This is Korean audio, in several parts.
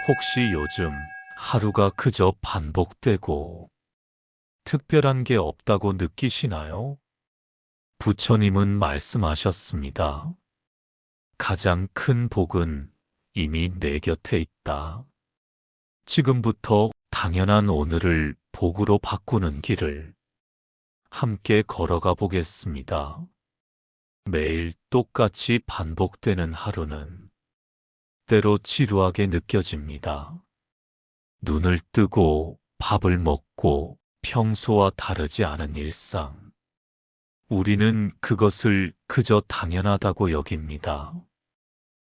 혹시 요즘 하루가 그저 반복되고 특별한 게 없다고 느끼시나요? 부처님은 말씀하셨습니다. 가장 큰 복은 이미 내 곁에 있다. 지금부터 당연한 오늘을 복으로 바꾸는 길을 함께 걸어가 보겠습니다. 매일 똑같이 반복되는 하루는 때로 지루하게 느껴집니다. 눈을 뜨고 밥을 먹고 평소와 다르지 않은 일상. 우리는 그것을 그저 당연하다고 여깁니다.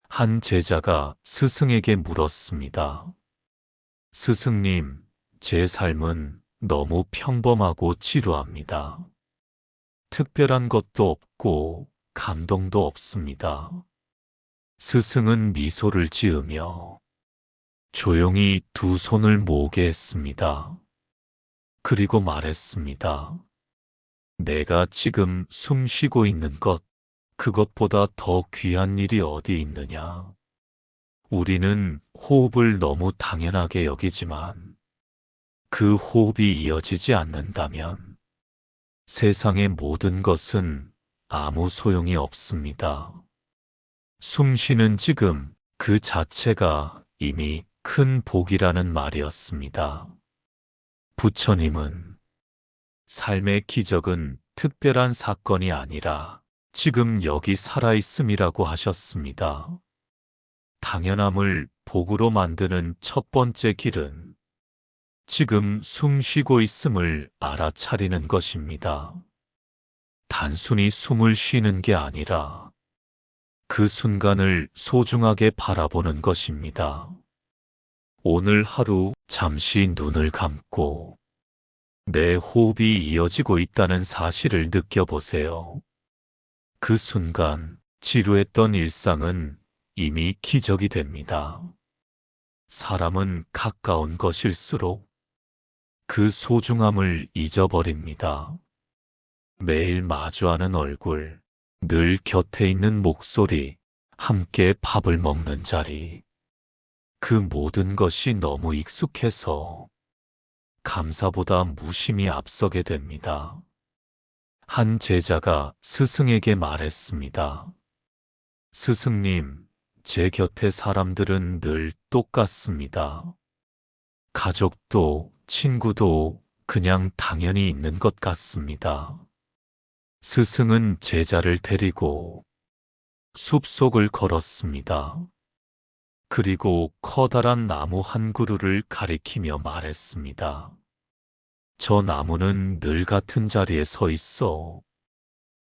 한 제자가 스승에게 물었습니다. 스승님, 제 삶은 너무 평범하고 지루합니다. 특별한 것도 없고 감동도 없습니다. 스승은 미소를 지으며 조용히 두 손을 모으게 했습니다. 그리고 말했습니다. 내가 지금 숨 쉬고 있는 것, 그것보다 더 귀한 일이 어디 있느냐. 우리는 호흡을 너무 당연하게 여기지만 그 호흡이 이어지지 않는다면 세상의 모든 것은 아무 소용이 없습니다. 숨 쉬는 지금 그 자체가 이미 큰 복이라는 말이었습니다. 부처님은 삶의 기적은 특별한 사건이 아니라 지금 여기 살아있음이라고 하셨습니다. 당연함을 복으로 만드는 첫 번째 길은 지금 숨 쉬고 있음을 알아차리는 것입니다. 단순히 숨을 쉬는 게 아니라 그 순간을 소중하게 바라보는 것입니다. 오늘 하루 잠시 눈을 감고 내 호흡이 이어지고 있다는 사실을 느껴보세요. 그 순간 지루했던 일상은 이미 기적이 됩니다. 사람은 가까운 것일수록 그 소중함을 잊어버립니다. 매일 마주하는 얼굴, 늘 곁에 있는 목소리, 함께 밥을 먹는 자리. 그 모든 것이 너무 익숙해서 감사보다 무심히 앞서게 됩니다. 한 제자가 스승에게 말했습니다. 스승님, 제 곁에 사람들은 늘 똑같습니다. 가족도 친구도 그냥 당연히 있는 것 같습니다. 스승은 제자를 데리고 숲속을 걸었습니다. 그리고 커다란 나무 한 그루를 가리키며 말했습니다. 저 나무는 늘 같은 자리에 서 있어.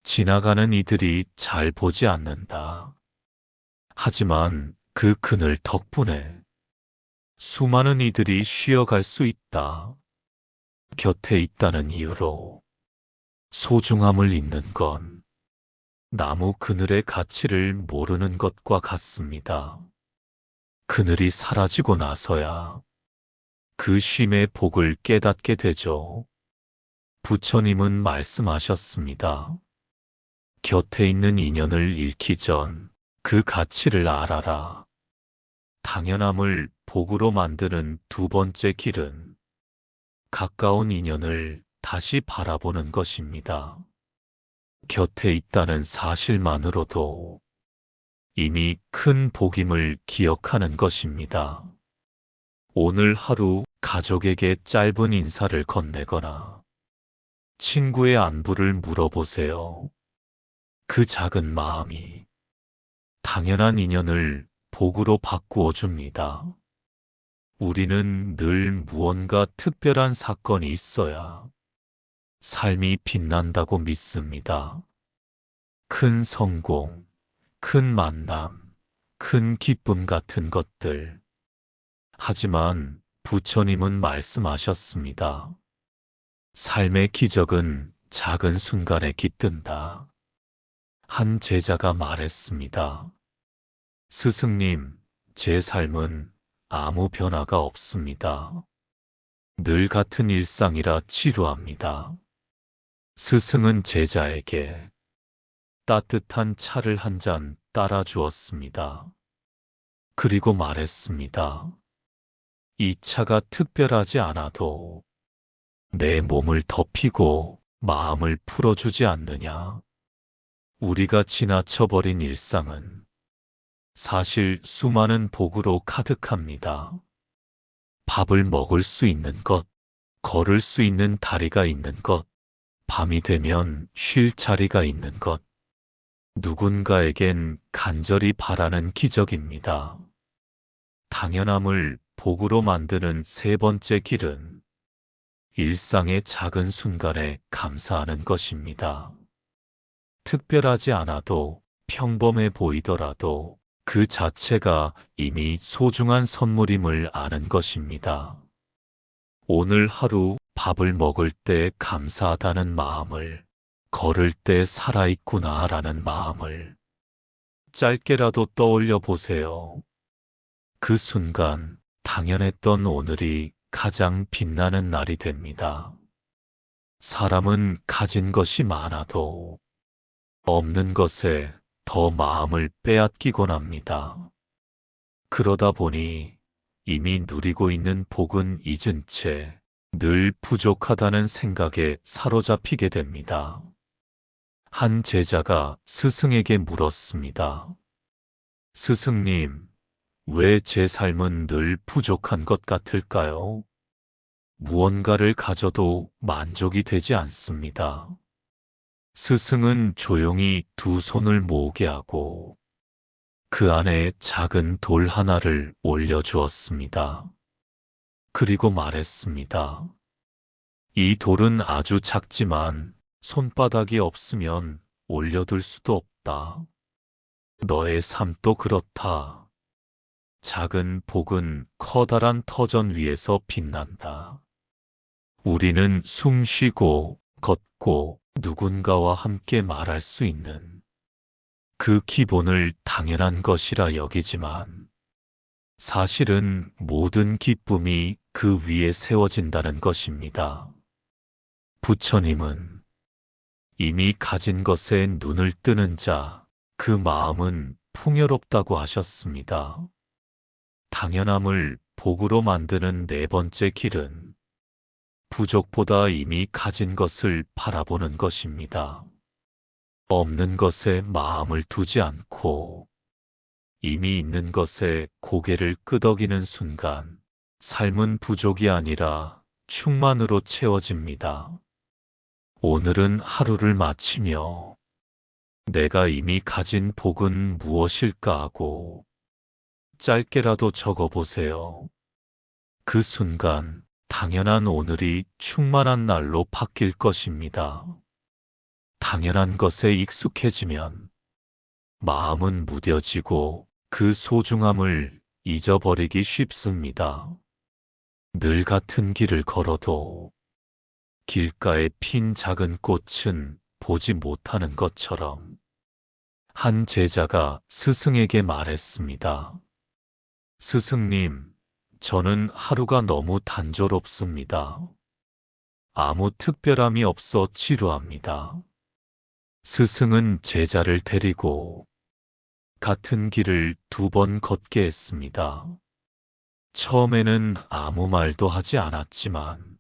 지나가는 이들이 잘 보지 않는다. 하지만 그 그늘 덕분에 수많은 이들이 쉬어갈 수 있다. 곁에 있다는 이유로 소중함을 잊는 건 나무 그늘의 가치를 모르는 것과 같습니다. 그늘이 사라지고 나서야 그 쉼의 복을 깨닫게 되죠. 부처님은 말씀하셨습니다. 곁에 있는 인연을 잃기 전 그 가치를 알아라. 당연함을 복으로 만드는 두 번째 길은 가까운 인연을 다시 바라보는 것입니다. 곁에 있다는 사실만으로도 이미 큰 복임을 기억하는 것입니다. 오늘 하루 가족에게 짧은 인사를 건네거나 친구의 안부를 물어보세요. 그 작은 마음이 당연한 인연을 복으로 바꾸어 줍니다. 우리는 늘 무언가 특별한 사건이 있어야 삶이 빛난다고 믿습니다. 큰 성공, 큰 만남, 큰 기쁨 같은 것들. 하지만 부처님은 말씀하셨습니다. 삶의 기적은 작은 순간에 깃든다. 한 제자가 말했습니다. 스승님, 제 삶은 아무 변화가 없습니다. 늘 같은 일상이라 지루합니다. 스승은 제자에게 따뜻한 차를 한 잔 따라 주었습니다. 그리고 말했습니다. 이 차가 특별하지 않아도 내 몸을 덮이고 마음을 풀어주지 않느냐? 우리가 지나쳐버린 일상은 사실 수많은 복으로 가득합니다. 밥을 먹을 수 있는 것, 걸을 수 있는 다리가 있는 것, 밤이 되면 쉴 자리가 있는 것, 누군가에겐 간절히 바라는 기적입니다. 당연함을 복으로 만드는 세 번째 길은 일상의 작은 순간에 감사하는 것입니다. 특별하지 않아도 평범해 보이더라도 그 자체가 이미 소중한 선물임을 아는 것입니다. 오늘 하루 밥을 먹을 때 감사하다는 마음을, 걸을 때 살아있구나라는 마음을 짧게라도 떠올려 보세요. 그 순간 당연했던 오늘이 가장 빛나는 날이 됩니다. 사람은 가진 것이 많아도 없는 것에 더 마음을 빼앗기곤 합니다. 그러다 보니 이미 누리고 있는 복은 잊은 채 늘 부족하다는 생각에 사로잡히게 됩니다. 한 제자가 스승에게 물었습니다. 스승님, 왜 제 삶은 늘 부족한 것 같을까요? 무언가를 가져도 만족이 되지 않습니다. 스승은 조용히 두 손을 모으게 하고 그 안에 작은 돌 하나를 올려주었습니다. 그리고 말했습니다. 이 돌은 아주 작지만 손바닥이 없으면 올려둘 수도 없다. 너의 삶도 그렇다. 작은 복은 커다란 터전 위에서 빛난다. 우리는 숨 쉬고 걷고 누군가와 함께 말할 수 있는 그 기본을 당연한 것이라 여기지만 사실은 모든 기쁨이 그 위에 세워진다는 것입니다. 부처님은 이미 가진 것에 눈을 뜨는 자, 그 마음은 풍요롭다고 하셨습니다. 당연함을 복으로 만드는 네 번째 길은 부족보다 이미 가진 것을 바라보는 것입니다. 없는 것에 마음을 두지 않고 이미 있는 것에 고개를 끄덕이는 순간 삶은 부족이 아니라 충만으로 채워집니다. 오늘은 하루를 마치며 내가 이미 가진 복은 무엇일까 하고 짧게라도 적어보세요. 그 순간 당연한 오늘이 충만한 날로 바뀔 것입니다. 당연한 것에 익숙해지면 마음은 무뎌지고 그 소중함을 잊어버리기 쉽습니다. 늘 같은 길을 걸어도 길가에 핀 작은 꽃은 보지 못하는 것처럼 한 제자가 스승에게 말했습니다. 스승님, 저는 하루가 너무 단조롭습니다. 아무 특별함이 없어 지루합니다. 스승은 제자를 데리고 같은 길을 2번 걷게 했습니다. 처음에는 아무 말도 하지 않았지만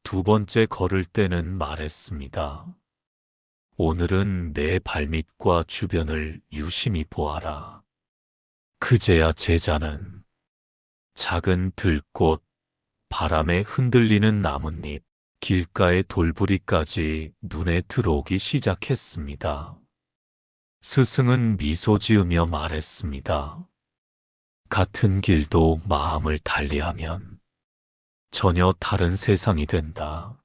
2번째 걸을 때는 말했습니다. 오늘은 내 발밑과 주변을 유심히 보아라. 그제야 제자는 작은 들꽃, 바람에 흔들리는 나뭇잎, 길가의 돌부리까지 눈에 들어오기 시작했습니다. 스승은 미소 지으며 말했습니다. 같은 길도 마음을 달리하면 전혀 다른 세상이 된다.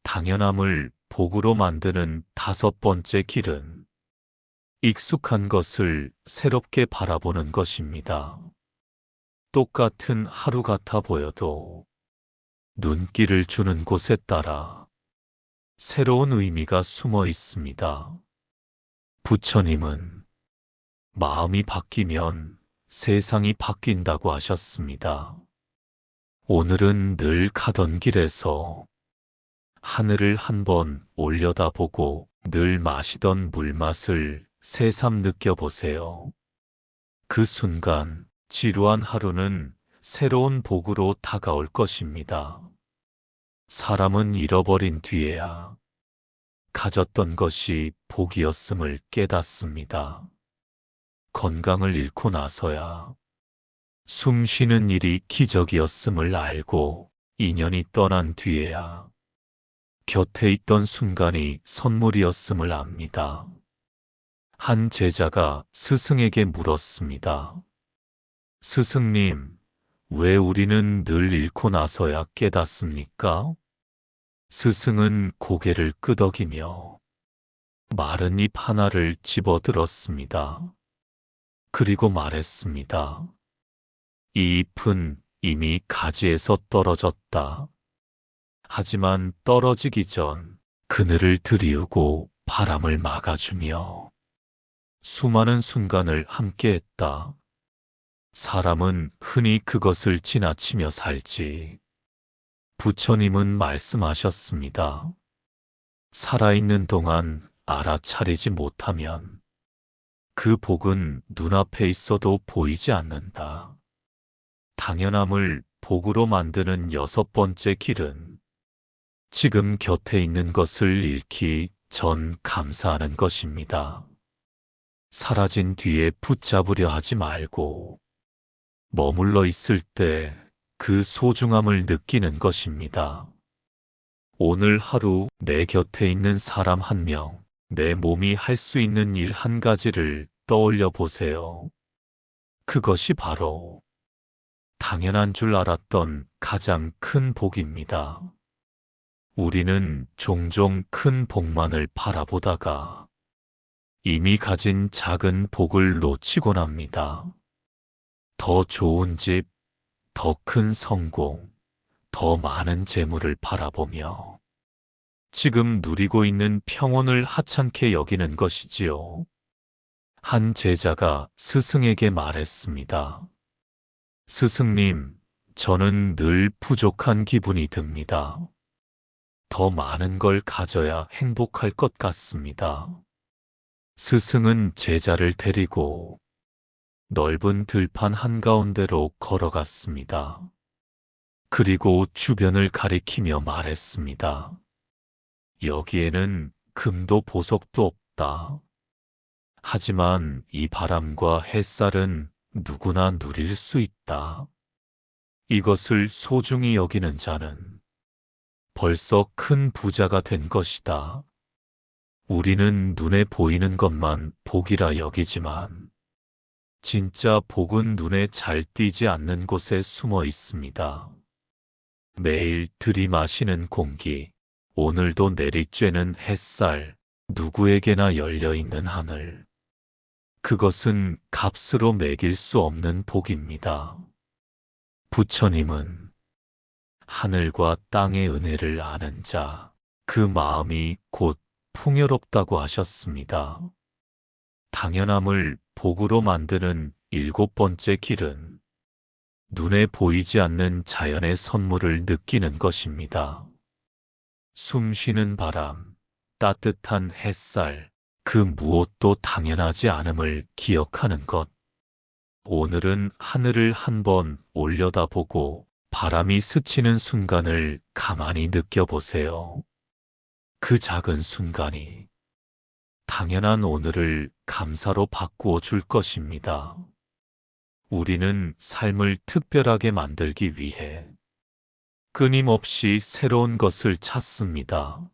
당연함을 복으로 만드는 5번째 길은 익숙한 것을 새롭게 바라보는 것입니다. 똑같은 하루 같아 보여도 눈길을 주는 곳에 따라 새로운 의미가 숨어 있습니다. 부처님은 마음이 바뀌면 세상이 바뀐다고 하셨습니다. 오늘은 늘 가던 길에서 하늘을 한번 올려다보고 늘 마시던 물맛을 새삼 느껴보세요. 그 순간 지루한 하루는 새로운 복으로 다가올 것입니다. 사람은 잃어버린 뒤에야 가졌던 것이 복이었음을 깨닫습니다. 건강을 잃고 나서야 숨 쉬는 일이 기적이었음을 알고 인연이 떠난 뒤에야 곁에 있던 순간이 선물이었음을 압니다. 한 제자가 스승에게 물었습니다. 스승님, 왜 우리는 늘 잃고 나서야 깨닫습니까? 스승은 고개를 끄덕이며 마른 잎 하나를 집어들었습니다. 그리고 말했습니다. 이 잎은 이미 가지에서 떨어졌다. 하지만 떨어지기 전 그늘을 들이우고 바람을 막아주며 수많은 순간을 함께했다. 사람은 흔히 그것을 지나치며 살지. 부처님은 말씀하셨습니다. 살아있는 동안 알아차리지 못하면 그 복은 눈앞에 있어도 보이지 않는다. 당연함을 복으로 만드는 6번째 길은 지금 곁에 있는 것을 잃기 전 감사하는 것입니다. 사라진 뒤에 붙잡으려 하지 말고 머물러 있을 때 그 소중함을 느끼는 것입니다. 오늘 하루 내 곁에 있는 사람 한 명, 내 몸이 할 수 있는 일 한 가지를 떠올려 보세요. 그것이 바로 당연한 줄 알았던 가장 큰 복입니다. 우리는 종종 큰 복만을 바라보다가 이미 가진 작은 복을 놓치곤 합니다. 더 좋은 집, 더 큰 성공, 더 많은 재물을 바라보며 지금 누리고 있는 평온을 하찮게 여기는 것이지요. 한 제자가 스승에게 말했습니다. 스승님, 저는 늘 부족한 기분이 듭니다. 더 많은 걸 가져야 행복할 것 같습니다. 스승은 제자를 데리고 넓은 들판 한가운데로 걸어갔습니다. 그리고 주변을 가리키며 말했습니다. 여기에는 금도 보석도 없다. 하지만 이 바람과 햇살은 누구나 누릴 수 있다. 이것을 소중히 여기는 자는 벌써 큰 부자가 된 것이다. 우리는 눈에 보이는 것만 복이라 여기지만 진짜 복은 눈에 잘 띄지 않는 곳에 숨어 있습니다. 매일 들이마시는 공기, 오늘도 내리쬐는 햇살, 누구에게나 열려있는 하늘. 그것은 값으로 매길 수 없는 복입니다. 부처님은 하늘과 땅의 은혜를 아는 자, 그 마음이 곧 풍요롭다고 하셨습니다. 당연함을 복으로 만드는 7번째 길은 눈에 보이지 않는 자연의 선물을 느끼는 것입니다. 숨 쉬는 바람, 따뜻한 햇살, 그 무엇도 당연하지 않음을 기억하는 것. 오늘은 하늘을 한번 올려다보고 바람이 스치는 순간을 가만히 느껴보세요. 그 작은 순간이 당연한 오늘을 감사로 바꾸어 줄 것입니다. 우리는 삶을 특별하게 만들기 위해 끊임없이 새로운 것을 찾습니다.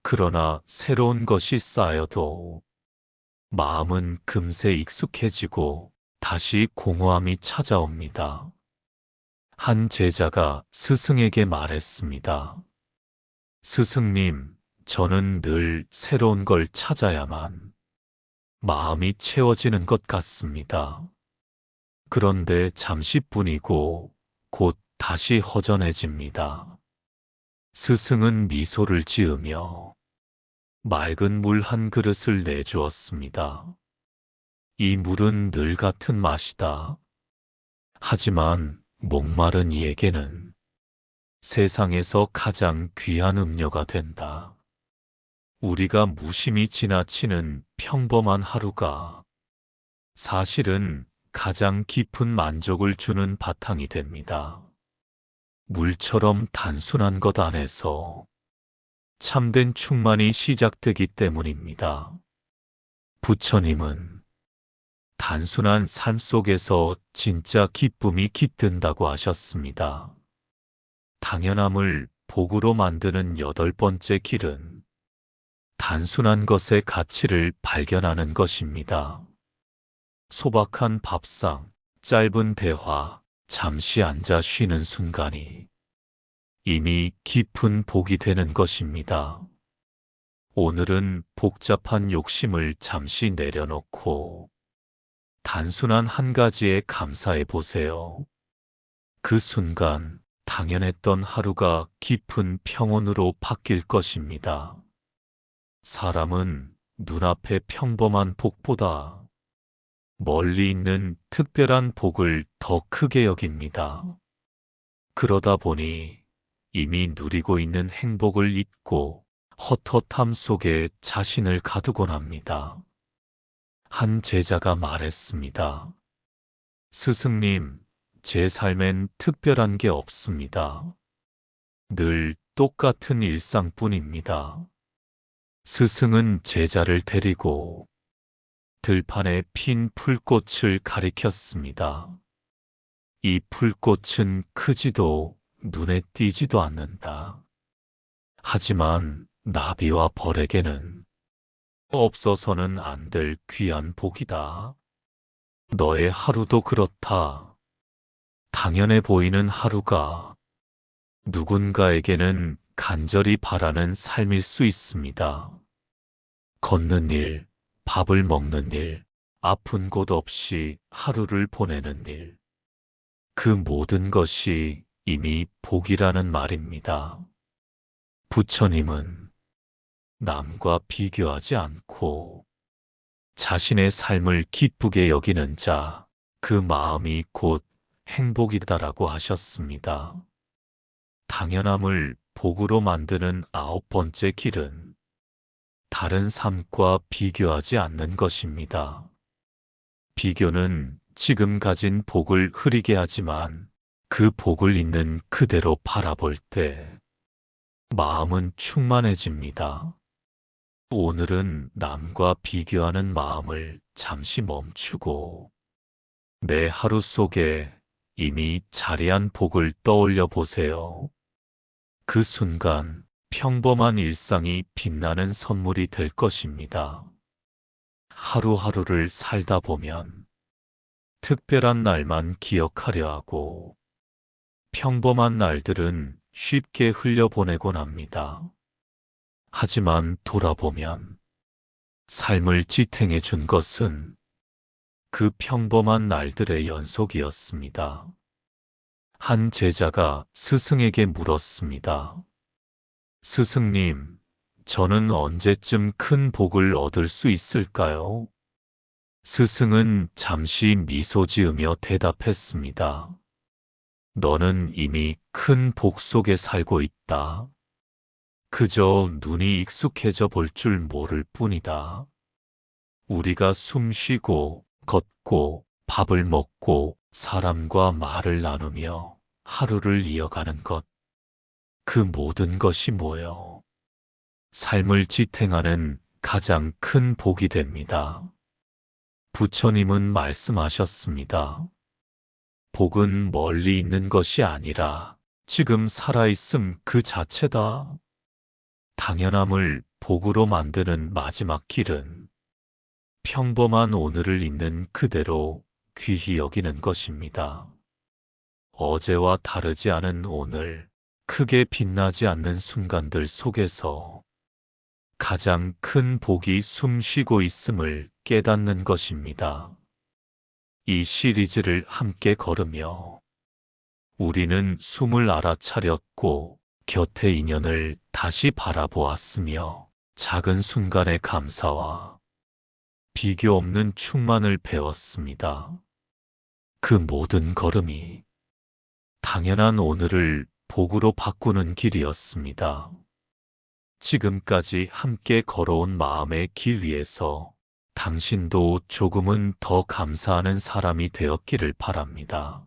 그러나 새로운 것이 쌓여도 마음은 금세 익숙해지고 다시 공허함이 찾아옵니다. 한 제자가 스승에게 말했습니다. 스승님, 저는 늘 새로운 걸 찾아야만 마음이 채워지는 것 같습니다. 그런데 잠시뿐이고 곧 다시 허전해집니다. 스승은 미소를 지으며 맑은 물 한 그릇을 내주었습니다. 이 물은 늘 같은 맛이다. 하지만 목마른 이에게는 세상에서 가장 귀한 음료가 된다. 우리가 무심히 지나치는 평범한 하루가 사실은 가장 깊은 만족을 주는 바탕이 됩니다. 물처럼 단순한 것 안에서 참된 충만이 시작되기 때문입니다. 부처님은 단순한 삶 속에서 진짜 기쁨이 깃든다고 하셨습니다. 당연함을 복으로 만드는 8번째 길은 단순한 것의 가치를 발견하는 것입니다. 소박한 밥상, 짧은 대화, 잠시 앉아 쉬는 순간이 이미 깊은 복이 되는 것입니다. 오늘은 복잡한 욕심을 잠시 내려놓고 단순한 한 가지에 감사해 보세요. 그 순간 당연했던 하루가 깊은 평온으로 바뀔 것입니다. 사람은 눈앞의 평범한 복보다 멀리 있는 특별한 복을 더 크게 여깁니다. 그러다 보니 이미 누리고 있는 행복을 잊고 헛헛함 속에 자신을 가두곤 합니다. 한 제자가 말했습니다. 스승님, 제 삶엔 특별한 게 없습니다. 늘 똑같은 일상뿐입니다. 스승은 제자를 데리고 들판에 핀 풀꽃을 가리켰습니다. 이 풀꽃은 크지도 눈에 띄지도 않는다. 하지만 나비와 벌에게는 없어서는 안 될 귀한 복이다. 너의 하루도 그렇다. 당연해 보이는 하루가 누군가에게는 간절히 바라는 삶일 수 있습니다. 걷는 일, 밥을 먹는 일, 아픈 곳 없이 하루를 보내는 일. 그 모든 것이 이미 복이라는 말입니다. 부처님은 남과 비교하지 않고 자신의 삶을 기쁘게 여기는 자, 그 마음이 곧 행복이다라고 하셨습니다. 당연함을 복으로 만드는 9번째 길은 다른 삶과 비교하지 않는 것입니다. 비교는 지금 가진 복을 흐리게 하지만 그 복을 있는 그대로 바라볼 때 마음은 충만해집니다. 오늘은 남과 비교하는 마음을 잠시 멈추고 내 하루 속에 이미 자리한 복을 떠올려 보세요. 그 순간 평범한 일상이 빛나는 선물이 될 것입니다. 하루하루를 살다 보면 특별한 날만 기억하려 하고 평범한 날들은 쉽게 흘려보내곤 합니다. 하지만 돌아보면 삶을 지탱해 준 것은 그 평범한 날들의 연속이었습니다. 한 제자가 스승에게 물었습니다. 스승님, 저는 언제쯤 큰 복을 얻을 수 있을까요? 스승은 잠시 미소 지으며 대답했습니다. 너는 이미 큰 복 속에 살고 있다. 그저 눈이 익숙해져 볼 줄 모를 뿐이다. 우리가 숨 쉬고 걷고 밥을 먹고 사람과 말을 나누며 하루를 이어가는 것, 그 모든 것이 모여 삶을 지탱하는 가장 큰 복이 됩니다. 부처님은 말씀하셨습니다. 복은 멀리 있는 것이 아니라 지금 살아있음 그 자체다. 당연함을 복으로 만드는 마지막 길은 평범한 오늘을 있는 그대로 귀히 여기는 것입니다. 어제와 다르지 않은 오늘, 크게 빛나지 않는 순간들 속에서 가장 큰 복이 숨쉬고 있음을 깨닫는 것입니다. 이 시리즈를 함께 걸으며 우리는 숨을 알아차렸고 곁의 인연을 다시 바라보았으며 작은 순간의 감사와 비교 없는 충만을 배웠습니다. 그 모든 걸음이 당연한 오늘을 복으로 바꾸는 길이었습니다. 지금까지 함께 걸어온 마음의 길 위에서 당신도 조금은 더 감사하는 사람이 되었기를 바랍니다.